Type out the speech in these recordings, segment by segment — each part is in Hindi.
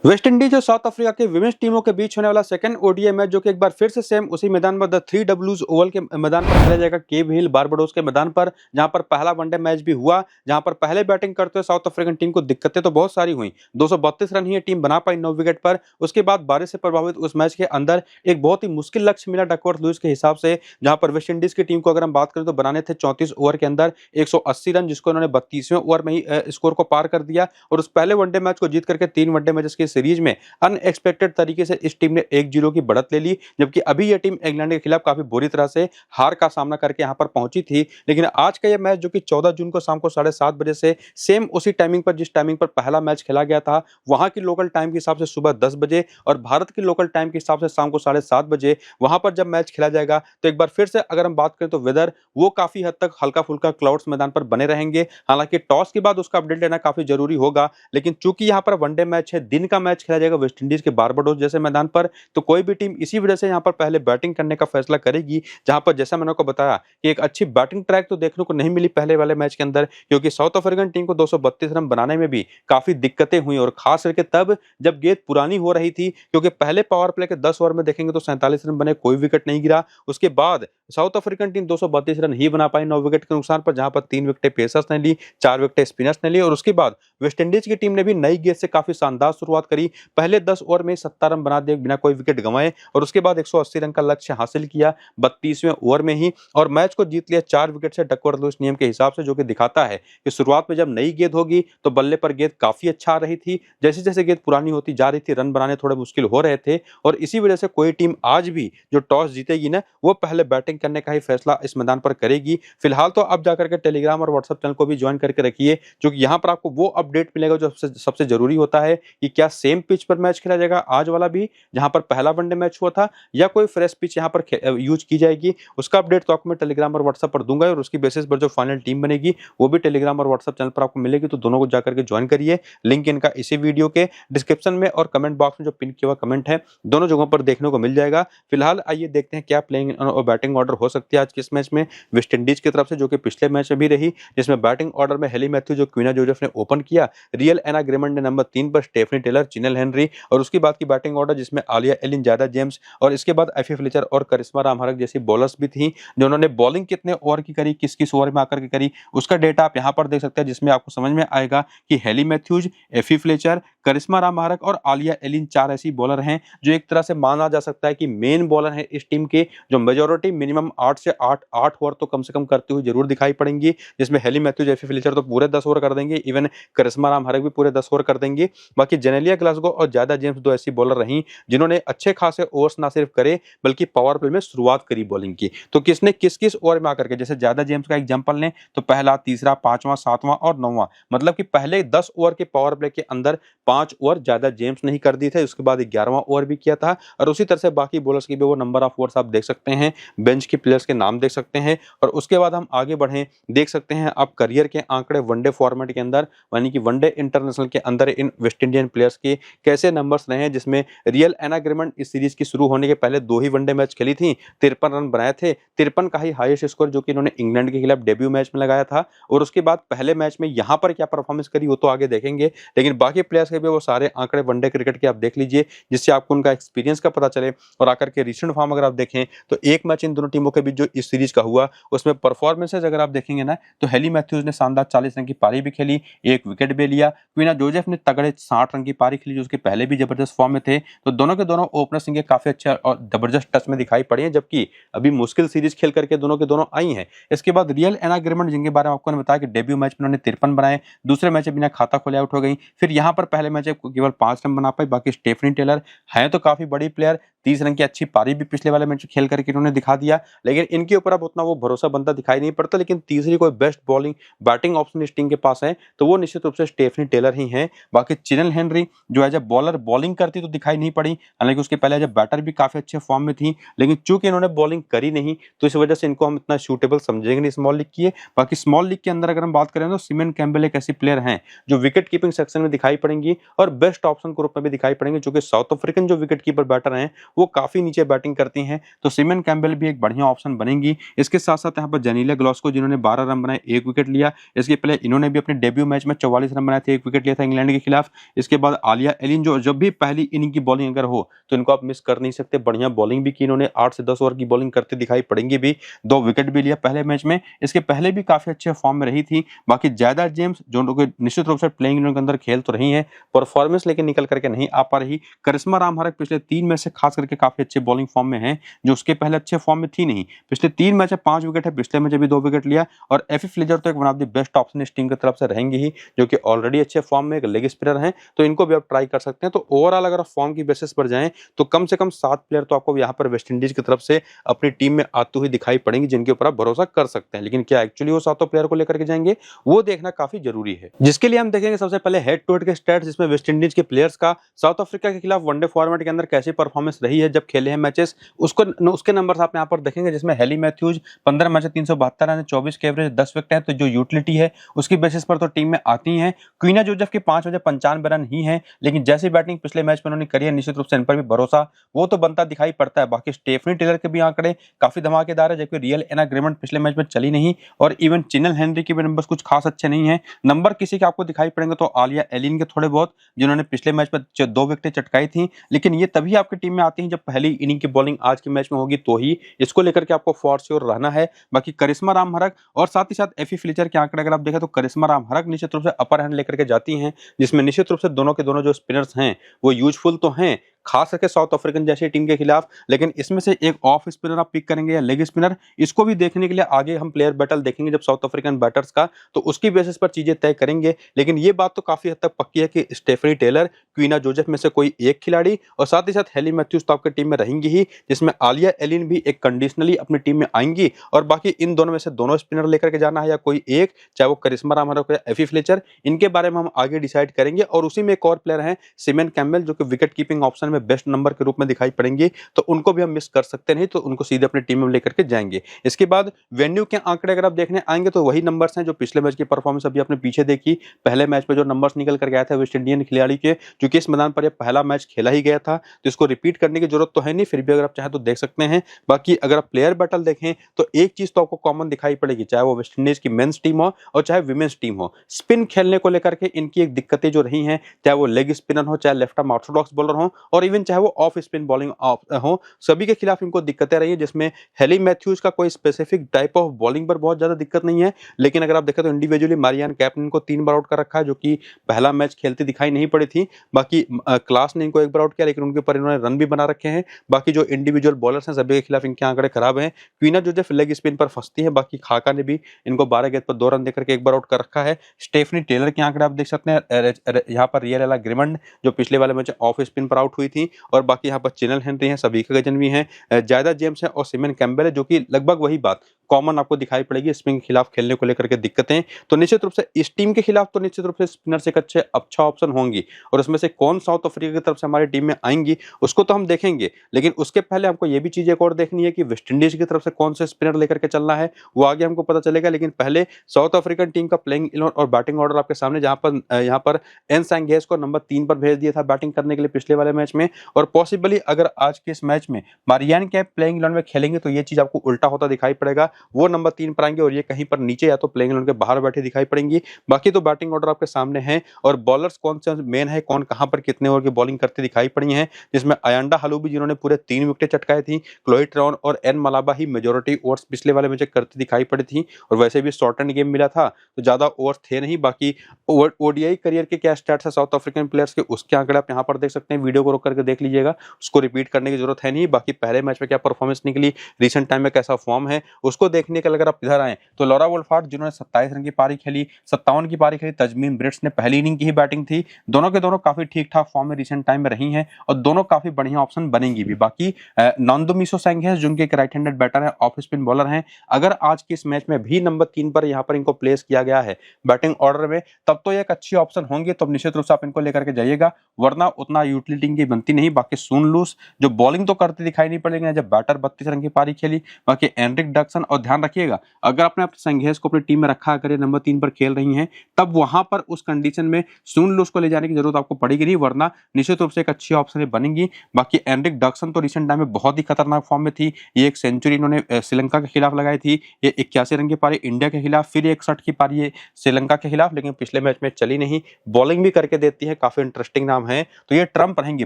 वेस्ट इंडीज और साउथ अफ्रीका के विमेंस टीमों के बीच होने वाला सेकंड ओडीआई मैच जो कि एक बार फिर से सेम उसी मैदान में द थ्री डब्ल्यूज ओवल के मैदान पर खेला जाएगा, केव हिल बारबाडोस के मैदान पर, जहां पर पहला वनडे मैच भी हुआ। जहां पर पहले बैटिंग करते हुए साउथ अफ्रीकन टीम को दिक्कतें तो बहुत सारी हुई। 232 रन ही ये टीम बना पाई 9 विकेट पर। उसके बाद बारिश से प्रभावित उस मैच के अंदर एक बहुत ही मुश्किल लक्ष्य मिला डकवर्थ लुईस के हिसाब से, जहां पर वेस्ट इंडीज की टीम को अगर हम बात करें तो बनाने थे 34 ओवर के अंदर 180 रन, जिसको इन्होंने 32वें ओवर में ही स्कोर को पार कर दिया और उस पहले वनडे मैच को जीत करके 3 वनडे मैचेस की सीरीज में अनएक्सपेक्टेड तरीके से इस टीम ने 1-0 की बढ़त ले ली। जबकि अभी यह टीम इंग्लैंड के खिलाफ काफी बुरी तरह से हार का सामना करके यहां पर पहुंची थी। लेकिन आज का यह मैच जो कि 14 जून को शाम को 7:30 बजे से सेम उसी टाइमिंग पर जिस टाइमिंग पर पहला मैच खेला गया था, वहां की लोकल टाइम के हिसाब से सुबह 10 बजे और भारत की लोकल टाइम के हिसाब से शाम को 7:30 बजे वहां पर जब मैच खेला जाएगा, तो एक बार फिर से अगर हम बात करें तो वेदर वो काफी हद तक हल्का फुल्का क्लाउड्स मैदान पर बने रहेंगे। हालांकि टॉस के बाद उसका अपडेट लेना काफी जरूरी होगा, लेकिन चूंकि यहां पर वनडे मैच है, दिन का मैच खेला जाएगा वेस्ट इंडीज के बारबाडोस जैसे मैदान पर, तो कोई भी टीम इसी वजह से यहां पर पहले बैटिंग करने का फैसला करेगी। जहां पर जैसा मैंने आपको बताया कि एक अच्छी बैटिंग ट्रैक तो देखने को नहीं मिली पहले वाले मैच के अंदर, क्योंकि साउथ अफ्रीकन टीम को 232 रन बनाने में भी काफी दिक्कतें हुई और खास करके तब जब गेंद पुरानी हो रही थी, क्योंकि पहले पावर प्ले के 10 ओवर में देखेंगे तो 47 रन बने, कोई विकेट नहीं गिरा। उसके बाद साउथ अफ्रीकन टीम 232 रन ही बना पाई 9 विकेट के नुकसान पर, जहां पर 3 विकेटें पेसर्स ने ली, 4 विकेटें स्पिनर्स ने ली। और उसके बाद वेस्ट इंडीज की टीम ने भी नई गेंद से काफी शानदार शुरुआत करी। पहले 10 ओवर में 70 रन बना दिए बिना कोई विकेट गंवाए और उसके बाद 180 रन का लक्ष्य हासिल किया 32वें ओवर में ही और मैच को जीत लिया 4 विकेट से डकवर्थ लुईस नियम के हिसाब से, जो कि दिखाता है कि शुरुआत में जब नई गेंद होगी तो बल्ले पर गेंद काफी अच्छा आ रही थी। जैसे जैसे गेंद पुरानी होती जा रही थी, रन बनाने थोड़े मुश्किल हो रहे थे और इसी वजह से कोई टीम आज भी जो टॉस जीतेगी ना, वो पहले बैटिंग करने का ही फैसला इस मैदान पर करेगी। फिलहाल तो आप जाकर के टेलीग्राम और व्हाट्सएप चैनल को भी ज्वाइन करके रखिए, क्योंकि यहाँ पर आपको वो अपडेट मिलेगा जो सबसे सबसे जरूरी होता है कि क्या सेम पिच पर मैच खेला जाएगा आज वाला भी जहां पर पहला वनडे मैच हुआ था, या कोई फ्रेश पिच यहां पर यूज की जाएगी। उसका अपडेट तो आपको मैं टेलीग्राम और व्हाट्सएप पर दूंगा और उसकी बेसिस पर जो फाइनल टीम बनेगी वो भी टेलीग्राम और व्हाट्सएप चैनल पर आपको मिलेगी। तो दोनों को जाकर के ज्वाइन करिए। लिंक इनका इसी वीडियो के डिस्क्रिप्शन में और कमेंट बॉक्स में जो पिन किया हुआ कमेंट है, दोनों जगहों पर देखने को मिल जाएगा। फिलहाल आइए देखते हैं क्या प्लेइंग और बैटिंग ऑर्डर हो सकती है आज के इस मैच में वेस्ट इंडीज की तरफ से, जो कि पिछले मैच में भी रही, जिसमें बैटिंग ऑर्डर में हेली मैथ्यू जो क्वीना जोसेफ ने ओपन किया, रियल एना ग्रेमंड ने नंबर 3 पर, स्टेफनी टेलर, चिनेल हेनरी और उसके बाद की बैटिंग ऑर्डर जिसमें आलिया एलिन, जायदा जेम्स और इसके बाद एफी फ्लेचर और करिश्मा रामहरक जैसी बॉलर्स भी थी, जिन्होंने बॉलिंग कितने ओवर की करी, किस किस ओवर में आकर के करी, उसका डेटा आप यहां पर देख सकते हैं, जिसमें आपको समझ में आएगा कि हेली मैथ्यूज, एफी फ्लेचर, करिश्मा रामहरक और आलिया एलिन 4 ऐसी बॉलर हैं जो एक तरह से माना जा सकता है कि मेन बॉलर है इस टीम के, जो मेजोरिटी मिनिमम 8 से 8 ओवर तो कम से कम करते हुए जरूर दिखाई पड़ेंगी। जिसमें हेली मैथ्यूज, एफी फ्लेचर तो पूरे 10 ओवर कर देंगे, इवन करिश्मा रामहरक भी पूरे 10 ओवर कर देंगे। बाकी जेनेलिया ग्लासगो और जायदा जेम्स 2 ऐसी बॉलर रहीं जिन्होंने अच्छे खासे ओवर्स ना सिर्फ करे बल्कि पावर प्ले में शुरुआत करी बॉलिंग की। तो किसने किस किस ओवर में आकर के, जैसे जायदा जेम्स का एग्जांपल लें तो पहला, तीसरा, पांचवां, सातवां और नौवां, मतलब कि पहले 10 ओवर के पावर प्ले के अंदर 5 ओवर जायदा जेम्स ने ही कर दिए थे। उसके बाद 11वां ओवर भी किया था और उसी तरह से बाकी बॉलर्स की भी वो नंबर ऑफ ओवर्स आप देख सकते हैं, बेंच के प्लेयर्स के नाम देख सकते हैं। और उसके बाद हम आगे बढ़े, देख सकते हैं आप करियर के आंकड़े वनडे फॉर्मेट के अंदर, यानी कि वनडे इंटरनेशनल के अंदर इन वेस्ट इंडियन प्लेयर्स के कैसे नंबर्स रहे हैं। जिसमें रियल एना ग्रेमंड इस सीरीज की शुरू होने के पहले 2 ही वनडे मैच खेली थी, 53 रन बनाए थे, 53 का ही हाईएस्ट स्कोर जो कि इन्होंने इंग्लैंड के खिलाफ डेब्यू मैच में लगाया था। और उसके बाद पहले मैच में यहां पर क्या परफॉर्मेंस करी वो तो आगे देखेंगे, लेकिन बाकी प्लेयर्स के भी वो सारे आंकड़े वनडे क्रिकेट के आप देख लीजिए, जिससे आपको उनका एक्सपीरियंस का पता चले। और आकर के रिसेंट फॉर्म अगर आप देखें तो एक मैच इन दोनों टीमों के बीच जो इस सीरीज का हुआ उसमें परफॉर्मेंसेज अगर आप देखेंगे ना, तो हेली मैथ्यूज ने शानदार 40 रन की पारी भी खेली, 1 विकेट भी लिया। क्वीना जोसेफ ने तगड़े 60 रन की पारी खेली, जो उसके पहले भी जबरदस्त फॉर्म में थे। तो दोनों के दोनों ओपनर्स इनके काफी अच्छे और जबरदस्त टच में दिखाई पड़े हैं, जबकि अभी मुश्किल सीरीज खेल करके दोनों के दोनों आई हैं। इसके बाद रियल एना ग्रेमंड, जिनके बारे में आपको ने बताया कि डेब्यू मैच में उन्होंने 53 बनाए, दूसरे मैच में बिना खाता खोले आउट हो गई। फिर यहाँ पर पहले मैच में केवल 5 रन बना पाई। बाकी स्टेफनी टेलर हैं तो काफी बड़ी प्लेयर, 30 रन की अच्छी पारी भी पिछले वाले मैच खेल करके इन्होंने दिखा दिया, लेकिन इनके ऊपर अब उतना वो भरोसा बनता दिखाई नहीं पड़ता। लेकिन तीसरी कोई बेस्ट बॉलिंग बैटिंग ऑप्शन इस टीम के पास है तो वो निश्चित रूप से स्टेफनी टेलर ही हैं। बाकी चिनेल हेनरी जो एज ए बॉलर बॉलिंग करती तो दिखाई नहीं पड़ी, हालांकि उसके पहले एज ए बैटर भी काफी अच्छे फॉर्म में थी, लेकिन चूंकि इन्होंने बॉलिंग करी नहीं तो इस वजह से इनको हम इतना सूटेबल समझेंगे नहीं स्मॉल लीग की। बाकी स्मॉल लीग के अंदर अगर हम बात करें तो सिमन कैम्बेल एक ऐसी प्लेयर हैं जो विकेट कीपिंग सेक्शन में दिखाई पड़ेंगी और बेस्ट ऑप्शन के रूप में भी दिखाई पड़ेंगे, क्योंकि साउथ अफ्रीकन जो विकेट कीपर बैटर हैं वो काफी नीचे बैटिंग करती हैं, तो सिमन कैम्बेल भी एक बढ़िया ऑप्शन बनेगी। इसके साथ साथ यहाँ पर जेनिलिया ग्लॉस्को जिन्होंने 12 रन बनाए, 1 विकेट लिया। इसके पहले इन्होंने भी अपने डेब्यू मैच में 44 रन बनाए थे, 1 विकेट लिया था इंग्लैंड के खिलाफ। इसके बाद आलिया एलिन जो जब भी पहली इनिंग की बॉलिंग अगर हो तो इनको आप मिस कर नहीं सकते, बढ़िया बॉलिंग भी की इन्होंने, 8 से 10 ओवर की बॉलिंग करते दिखाई पड़ेंगी भी, 2 विकेट भी लिया पहले मैच में। इसके पहले भी काफी अच्छे फॉर्म में रही थी। बाकी ज्यादा जेम्स जो निश्चित रूप से प्लेइंग इलेवन के अंदर खेल तो रही है, परफॉर्मेंस लेकिन निकल करके नहीं आ पा रही। करिश्मा रामहरक पिछले 3 मैच से खास करके काफी अच्छे बॉलिंग फॉर्म में है, जो उसके पहले अच्छे फॉर्म में थी नहीं। पिछले 3 मैच में 5 विकेट है, पिछले मैच भी 2 विकेट लिया। और एफी फ्लेजर तो एक one of the best option इस टीम की तरफ से रहेंगे ही, जो कि ऑलरेडी अच्छे फॉर्म में एक लेग स्पिनर हैं, तो इनको भी आप ट्राई कर सकते हैं। तो ओवरऑल अगर आप फॉर्म की बेसिस पर जाएं तो कम से कम 7 प्लेयर तो आपको यहाँ पर वेस्ट इंडीज की तरफ से अपनी टीम में आते हुए दिखाई पड़ेंगे, जिनके ऊपर आप भरोसा कर सकते हैं। लेकिन क्या एक्चुअली वो 7 प्लेयर को लेकर के जाएंगे, वो देखना काफी जरूरी है। जिसके लिए हम देखेंगे सबसे पहले हेड टू हेड के स्टैट्स, जिसमें वेस्ट इंडीज के प्लेयर्स का साउथ अफ्रीका के खिलाफ वनडे फॉर्मेट के अंदर कैसी परफॉर्मेंस रही है जब खेले हैं मैचेस, उसके नंबर्स आप यहाँ पर देखेंगे। जिसमें हेली मैथ्यूज 15 मैच 372 रन, 24 के एवरेज, 10 विकेट है, तो जो यूटिलिटी है उसकी बेसिस पर तो टीम में आती हैं। क्वीना जोसेफ की 5 मैच 95 रन ही है, लेकिन जैसी बैटिंग पिछले मैच में उन्होंने करी है, निश्चित रूप से इन पर भी भरोसा वो तो बनता दिखाई पड़ता है। बाकी स्टेफनी टेलर के भी आंकड़े काफी धमाकेदार है, जबकि रियल एना ग्रेमंट पिछले मैच में चली नहीं, और इवन चिनल हेनरी के भी नंबर्स कुछ खास अच्छे नहीं है। नंबर किसी के आपको दिखाई पड़ेंगे तो आलिया एलिन के थोड़े बहुत, जिन्होंने पिछले मैच में 2 विकेटें चटकाई थी, लेकिन ये तभी आपकी टीम में आती हैं जब पहली इनिंग की बॉलिंग आज के मैच में होगी, तो ही इसको लेकर के आपको फॉर श्योर रहना है। बाकी करिश्मा रामहरक और साथ ही साथ एफी फ्लेचर के आंकड़े अगर आप देखें तो करिश्मा रामहरक निश्चित रूप से अपर हैंड लेकर के जाती हैं, जिसमें निश्चित रूप से दोनों के दोनों जो स्पिनर्स हैं वो यूजफुल तो हैं, खास करके साउथ अफ्रीकन जैसी टीम के खिलाफ। लेकिन इसमें से एक ऑफ स्पिनर आप पिक करेंगे या लेग स्पिनर, इसको भी देखने के लिए आगे हम प्लेयर बैटल देखेंगे जब साउथ अफ्रीकन बैटर्स का, तो उसकी बेसिस पर चीजें तय करेंगे। लेकिन ये बात तो काफी हद तक पक्की है कि स्टेफनी टेलर, क्वीना जोसेफ में से कोई एक खिलाड़ी, और साथ ही साथ हेली मैथ्यूज तो आपकी टीम में रहेंगी ही, जिसमें आलिया एलिन भी एक कंडीशनली अपनी टीम में आएंगी। और बाकी इन दोनों में से दोनों स्पिनर लेकर के जाना है या कोई एक, चाहे वो करिश्मा रामहरक या एफी फ्लेचर, इनके बारे में हम आगे डिसाइड करेंगे। और उसी में एक और प्लेयर है सिमन कैम्बेल, जो कि विकेट कीपिंग ऑप्शन में बेस्ट नंबर के रूप में दिखाई पड़ेंगे, तो उनको भी हम मिस कर सकते नहीं, तो उनको सीधे अपनी टीम में लेकर के जाएंगे। इसके बाद वेन्यू के आंकड़े अगर आप देखने आएंगे तो वही नंबर्स हैं जो पिछले मैच की परफॉर्मेंस अभी आपने पीछे देखी। पहले मैच में जो नंबर्स निकल कर गया था वेस्ट इंडियन खिलाड़ी के, क्योंकि इस मैदान पर यह पहला मैच खेला ही गया था, तो इसको रिपीट करने की जरूरत तो है नहीं, फिर भी अगर आप चाहें तो देख सकते हैं। बाकी अगर आप प्लेयर बैटल देखें तो एक चीज तो आपको कॉमन दिखाई पड़ेगी, चाहे वो वेस्ट इंडीज की मेंस टीम हो और चाहे विमेंस टीम हो, स्पिन खेलने को लेकर के इनकी एक दिक्कतें जो रही हैं, चाहे वो लेग स्पिनर हो, चाहे लेफ्ट आर्म ऑर्थोडॉक्स बॉलर हो, और इवन चाहे वो ऑफ स्पिन बॉलिंग हो, सभी के खिलाफ इनको दिक्कतें रही है। जिसमें हेली मैथ्यूज का कोई स्पेसिफिक टाइप ऑफ बॉलिंग पर बहुत ज्यादा दिक्कत नहीं है, लेकिन अगर आप देखें तो इंडिविजुअली मारियान कैप्टन को 3 बार आउट कर रखा है, जो कि पहला मैच खेलती दिखाई नहीं पड़ी थी। बाकी क्लास ने इनको 1 बार आउट किया, लेकिन उनके ऊपर इन्होंने रन भी बना रखे हैं। बाकी जो इंडिविजुअल बॉलर्स हैं सभी के खिलाफ इनके आंकड़े खराब हैं। क्वीना जोसेफ लेग स्पिन पर फंसती है, बाकी खाका ने भी इनको 12 गेंद पर 2 रन देकर के 1 बार आउट कर रखा है। स्टेफनी टेलर के आंकड़े आप देख सकते हैं, यहाँ पर रियल एला ग्रेमंड जो पिछले वाले मैच ऑफ स्पिन पर आउट हुई थी, और बाकी यहाँ पर चिनल हेनरी है, सभी का गजन भी है, ज्यादा जेम्स है और सिमन कैम्बेल है, जो कि लगभग वही बात कॉमन आपको दिखाई पड़ेगी, स्पिन के खिलाफ खेलने को लेकर के दिक्कतें। तो निश्चित रूप से इस टीम के खिलाफ तो निश्चित रूप से स्पिनर से एक अच्छा ऑप्शन होंगी, और उसमें से कौन साउथ अफ्रीका की तरफ से हमारी टीम में आएंगी उसको तो हम देखेंगे। लेकिन उसके पहले हमको ये भी चीज एक और देखनी है कि वेस्ट इंडीज की तरफ से कौन से स्पिनर लेकर के चलना है, वो आगे हमको पता चलेगा। लेकिन पहले साउथ अफ्रीकन टीम का प्लेइंग इलेवन और बैटिंग ऑर्डर आपके सामने, यहाँ पर एन सैंगेस को नंबर 3 पर भेज दिया था बैटिंग करने के लिए पिछले वाले मैच में, और पॉसिबली अगर आज के इस मैच में मारियान कैप प्लेइंग इलेवन में खेलेंगे तो ये चीज आपको उल्टा होता दिखाई पड़ेगा, वो नंबर 3 पर आएंगे और ये कहीं पर नीचे या तो प्लेइंग इलेवन के बाहर बैठे दिखाई पड़ेंगी। बाकी तो बैटिंग ऑर्डर आपके सामने है, और बॉलर्स कौन से मेन है, कौन कहां पर कितने ओवर की बॉलिंग करते दिखाई पड़ी है, जिसमें अयांडा हलूबी जिन्होंने पूरे 3 विकेट चटकाए थी, क्लोई ट्रॉन और एन मलाबा ही मेजोरिटी ओवर्स पिछले वाले मैच करती दिखाई पड़ी थी, और वैसे भी शॉर्टन गेम मिला था तो ज्यादा ओवर्स थे नहीं। बाकी ओडीआई करियर के क्या स्टैट्स है साउथ अफ्रीकन प्लेयर्स के, उसके आंकड़े आप यहाँ पर देख सकते हैं, वीडियो को रोक करके देख लीजिएगा, उसको रिपीट करने की जरूरत है नहीं। बाकी पहले मैच में क्या परफॉर्मेंस निकली, रिसेंट टाइम में कैसा फॉर्म है, उसको देखने के लिए अगर आप इधर आए तो लॉरा वोल्फार्ड जिन्होंने 27 रन की पारी खेली, 57 की पारी खेली, तजमीन ब्रिट्स ने पहली इनिंग की ही बैटिंग थी, दोनों के दोनों काफी ठीक ठाक फॉर्म में रिसेंट टाइम में रही हैं, और दोनों काफी बढ़िया ऑप्शन बनेंगी भी। बाकी नंदोमिसो सैंगेस जो एक राइट हैंडेड बैटर है, ऑफ स्पिन बॉलर हैं, अगर आज के इस मैच में भी नंबर 3 पर यहाँ पर इनको प्लेस किया गया है बैटिंग ऑर्डर में, तब तो ये एक अच्छी ऑप्शन होंगे, तो निश्चित रूप से आप इनको लेकर के जाइएगा, वरना उतना यूटिलिटी की बनती नहीं। बाकी सुन लूस जो बॉलिंग तो करते दिखाई नहीं पड़ेगी, जब बैटर 32 रन की पारी खेली। बाकी एनरिक डक्सन, और ध्यान रखिएगा अगर आपने अपने संघेश को अपनी टीम में रखा, अगर ये नंबर 3 पर खेल रही हैं, तब वहां पर उस कंडीशन में सुन लूस को ले जाने की जरूरत आपको पड़ेगी नहीं, वरना निश्चित रूप से एक अच्छी ऑप्शन बनेगी। बाकी एनरिक डक्सन तो रिसेंट टाइम में बहुत ही खतरनाक फॉर्म में थी। ये एक सेंचुरी इन्होंने श्रीलंका के खिलाफ लगाई थी, ये 81 रन की पारी इंडिया के खिलाफ, फिर 61 की पारी ये श्रीलंका के खिलाफ, लेकिन पिछले मैच में चली नहीं। बॉलिंग भी करके देती है, काफी इंटरेस्टिंग नाम है। तो ये ट्रम्प रहेंगे,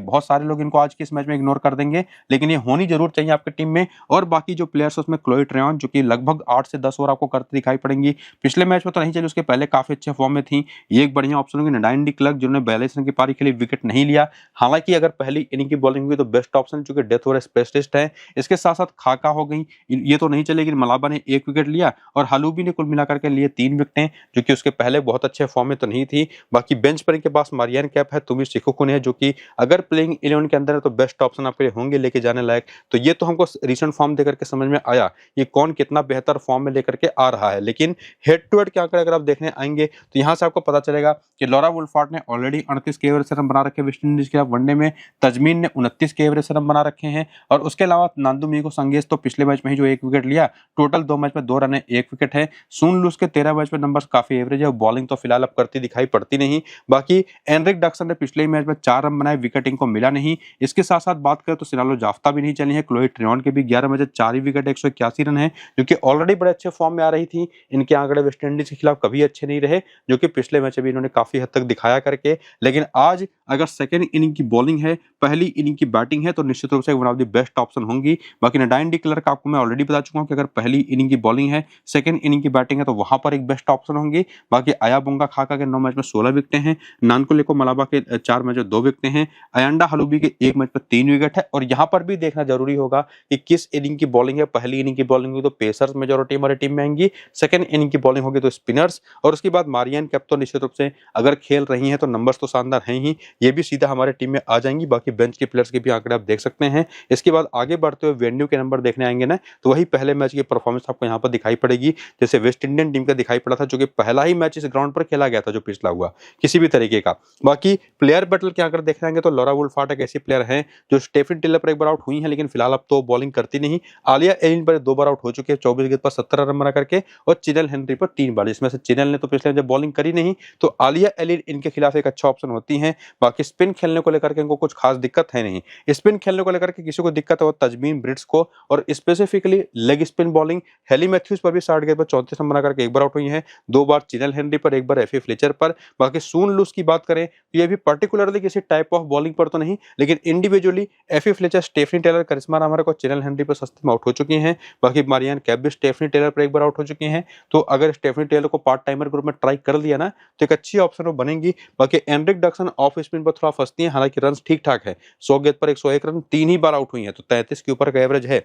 बहुत सारे लोग इनको आज के इस मैच में इग्नोर कर देंगे, लेकिन ये होनी जरूर चाहिए आपकी टीम में। और बाकी जो प्लेयर्स उसमें क्लोई ट्रेयन, जो कि लगभग 8 से 10 ओवर आपको करते दिखाई पड़ेंगी। पिछले मैच में तो नहीं चली, उसके पहले काफी अच्छे फॉर्म में थी। ये एक बढ़िया ऑप्शन होगी। नडाइन डी क्लर्क जिन्होंने 42 रन की पारी खेली, विकेट नहीं लिया। हालांकि अगर पहली इनिंग की बॉलिंग हुई तो बेस्ट ऑप्शन, चूंकि डेथ ओवर स्पेशलिस्ट है। इसके साथ साथ खाका हो गई, ये तो नहीं चलेगी। मलाबा ने 1 विकेट लिया और हलूबी ने कुल मिलाकर के लिए 3 विकेटें, जो कि उसके पहले बहुत अच्छे फॉर्म में तो नहीं थी। बाकी बेंच पर इनके पास मारियन कैप है, तुमी सिकुकुन है, जो कि अगर प्लेइंग 11 के अंदर है तो बेस्ट ऑप्शन आपके लिए होंगे लेके जाने लायक। तो ये तो हमको रिसेंट फॉर्म देकर के समझ में आया ये कौन कितना बेहतर फॉर्म में लेकर के आ रहा है। लेकिन हेड टू हेड क्या आंकड़े अगर आप देखने आएंगे तो यहाँ से आपको पता चलेगा कि लॉरा वुल्फार्ट ने ऑलरेडी 38 के एवरेज रन बना रखे वेस्ट इंडीज के खिलाफ वनडे में। तजमीन ने 29 के एवरेज रन बना रखे हैं, और उसके अलावा नांदू मीको संगेस तो पिछले मैच में ही जो 1 विकेट लिया, टोटल 2 मैच में 2 रन है, 1 विकेट है। सुन लूस के 13 मैच में नंबर्स काफी एवरेज है। बॉलिंग तो फिलहाल अब करती दिखाई पड़ती नहीं। बाकी एनरिक डक्सन ने पिछले मैच में 4 रन बनाए, विकेट इनको मिला नहीं। इसके साथ साथ बात करें तो सिनालो जाफ्ता भी नहीं चली है। क्लोई ट्रेयन के भी 11 मैच 4 ही विकेट, 181 रन है, जो कि ऑलरेडी बड़े अच्छे फॉर्म में आ रही थी। इनके आंकड़े वेस्ट इंडीज के खिलाफ कभी अच्छे नहीं रहे, जो कि पिछले मैच में इन्होंने काफी हद तक दिखाया करके। लेकिन आज अगर सेकंड इनिंग की बॉलिंग है, पहली इनिंग की बैटिंग है, तो निश्चित रूप से one of the best option होंगी। बाकी नडाइन डी क्लर्क आपको मैं ऑलरेडी बता चुका हूं कि अगर पहली इनिंग की बॉलिंग है, सेकंड इनिंग की बैटिंग है, तो वहां पर एक बेस्ट ऑप्शन होंगी। बाकी आयाबुंगा खाका के 9 मैच में 16 विकेटें हैं, नानकुलेको मलाबा के 4 मैच में 2 विकेटें हैं, अयंडा हलूबी के 1 मैच में 3 विकेट है। और यहां पर भी देखना जरूरी होगा कि किस इनिंग की बॉलिंग है। पहली इनिंग की बॉलिंग हुई तो पेसर्स मेजॉरिटी हमारी टीम में आएंगी, सेकंड इनिंग की बॉलिंग होगी तो स्पिनर्स, और उसके बाद मारियन कैप तो निश्चित रूप से अगर खेल रही हैं तो नंबर्स तो शानदार हैं ही, ये भी सीधा हमारे टीम में आ जाएंगी। बाकी बेंच के प्लेयर्स के भी आंकड़े आप देख सकते हैं। इसके बाद आगे बढ़ते हुए वेन्यू के नंबर देखने आएंगे ना, तो वही पहले मैच की परफॉर्मेंस आपको यहाँ पर दिखाई पड़ेगी, जैसे वेस्ट इंडियन टीम का दिखाई पड़ा था, जो कि पहला ही मैच इस ग्राउंड पर खेला गया था जो पिछला हुआ किसी भी तरीके का। बाकी प्लेयर बैटल के आंकड़े देखने आएंगे तो लॉरा वुल्फार्ट एक ऐसी प्लेयर है जो स्टेफन टिलर पर एक बार आउट हुई है, लेकिन फिलहाल अब तो बॉलिंग करती नहीं। आलिया एलिन पर 2 बार आउट हो चुके हैं, 24 गेंद पर 17 रन बना करके, और चिनेल हेनरी पर 3 बार, जिसमें से चिनेल ने तो पिछले जब बॉलिंग करी नहीं, तो आलिया एलिन इनके खिलाफ एक अच्छा ऑप्शन होती है। बाकी स्पिन खेलने को लेकर के इनको कुछ खास दिक्कत है नहीं। स्पिन खेलने को लेकर के किसी को दिक्कत है वो तजमीन ब्रिट्स को, और specifically leg spin bowling Hayley Matthews पर भी 60 गेंद पर 34 रन बना करके 1 बार आउट हुई है, 2 बार चिनेल हेनरी पर, 1 बार एफी फ्लेचर पर। बाकी सून लूस की बात करें तो ये भी पर्टिकुलरली किसी टाइप ऑफ बॉलिंग पर तो नहीं, लेकिन इंडिविजुअली एफी फ्लेचर, स्टेफनी टेलर, करिश्मा रामर को चिनेल हेनरी पर सस्ते में आउट हो चुकी हैं। बाकी मारियन कैप भी स्टेफनी टेलर पर 1 बार आउट हो चुकी हैं। तो अगर स्टेफनी टेलर को पार्ट टाइमर ग्रुप में ट्राई कर लिया ना तो एक अच्छी ऑप्शन वो बनेगी। बाकी एनरिक डक्सन ऑफ स्पिन पर थोड़ा फंसती है, हालांकि रन ठीक ठाक है, 100 गेंद पर 101 रन, 3 ही बार आउट हुई है, तो 33 के ऊपर का एवरेज है।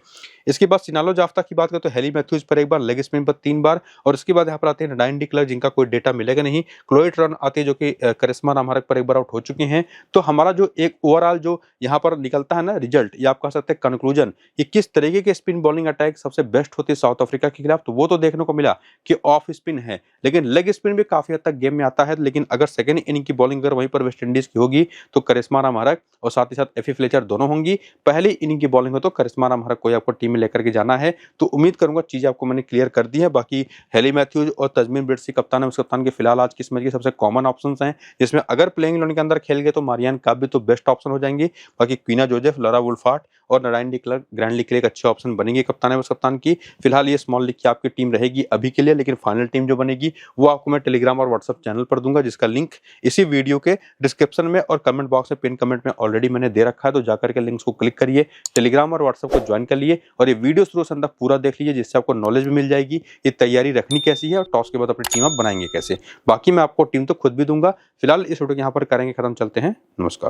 इसके बाद सिनालो जाफ्ता की बात करें तो हेली मैथ्यूज पर 1 बार, लेग स्पिन पर 3 बार, और उसके बाद यहाँ पर आते हैं नडाइन डी क्लर्क, जिनका कोई डेटा मिलेगा नहीं। क्लोई ट्रेयन आती है जो कि करिश्मा रामहरक पर 1 बार आउट हो चुकी हैं। तो हमारा जो एक ओवरऑल जो यहाँ पर निकलता है ना रिजल्ट, या आप कह सकते हैं कंक्लूजन, कि किस तरीके के स्पिन बॉलिंग अटैक सबसे बेस्ट होती है साउथ अफ्रीका के खिलाफ, तो वो तो देखने को मिला कि ऑफ स्पिन है, लेकिन लेग स्पिन भी काफी हद तक गेम में आता है। लेकिन अगर सेकंड इनिंग की बॉलिंग अगर वहीं पर वेस्ट इंडीज की होगी तो करिश्मा रामहरक और साथ ही साथ एफी फ्लेचर दोनों होंगी। पहली इनिंग की बॉलिंग हो तो करिश्मा रामहरक को आपको टीम में लेकर के जाना है। तो उम्मीद करूंगा चीजें आपको मैंने क्लियर कर दी है। बाकी हेली मैथ्यूज और तजमीन ब्रिट्स कप्तान है, उस कप्तान के फिलहाल आज किस मैच के सबसे कॉमन ऑप्शंस हैं, जिसमें अगर प्लेइंग 11 के अंदर खेल गए तो मारियन काप भी तो बेस्ट ऑप्शन हो जाएंगी। बाकी क्वीना जोसेफ, लॉरा वुल्फार्ट और नडाइन डी क्लर्क ग्रैंड लीग के लिए एक अच्छे ऑप्शन बनेंगे कप्तान है उस कप्तान की। फिलहाल ये स्मॉल लीग की आपकी टीम रहेगी अभी के लिए, लेकिन फाइनल टीम जो बनेगी वो आपको मैं टेलीग्राम और व्हाट्सएप चैनल पर दूंगा, जिसका लिंक इसी वीडियो के डिस्क्रिप्शन में और कमेंट बॉक्स में पिन कमेंट में ऑलरेडी मैंने दे रखा है। तो जाकर के लिंक्स को क्लिक करिए, टेलीग्राम और व्हाट्सएप को ज्वाइन कर लिए, और ये वीडियो शुरू से अंत तक पूरा देख लीजिए, जिससे आपको नॉलेज भी मिल जाएगी ये तैयारी रखनी कैसी है और टॉस के बाद अपनी टीम आप बनाएंगे कैसे। बाकी मैं आपको टीम तो खुद भी दूंगा। फिलहाल इस वीडियो को यहाँ पर करेंगे खत्म, चलते हैं, नमस्कार।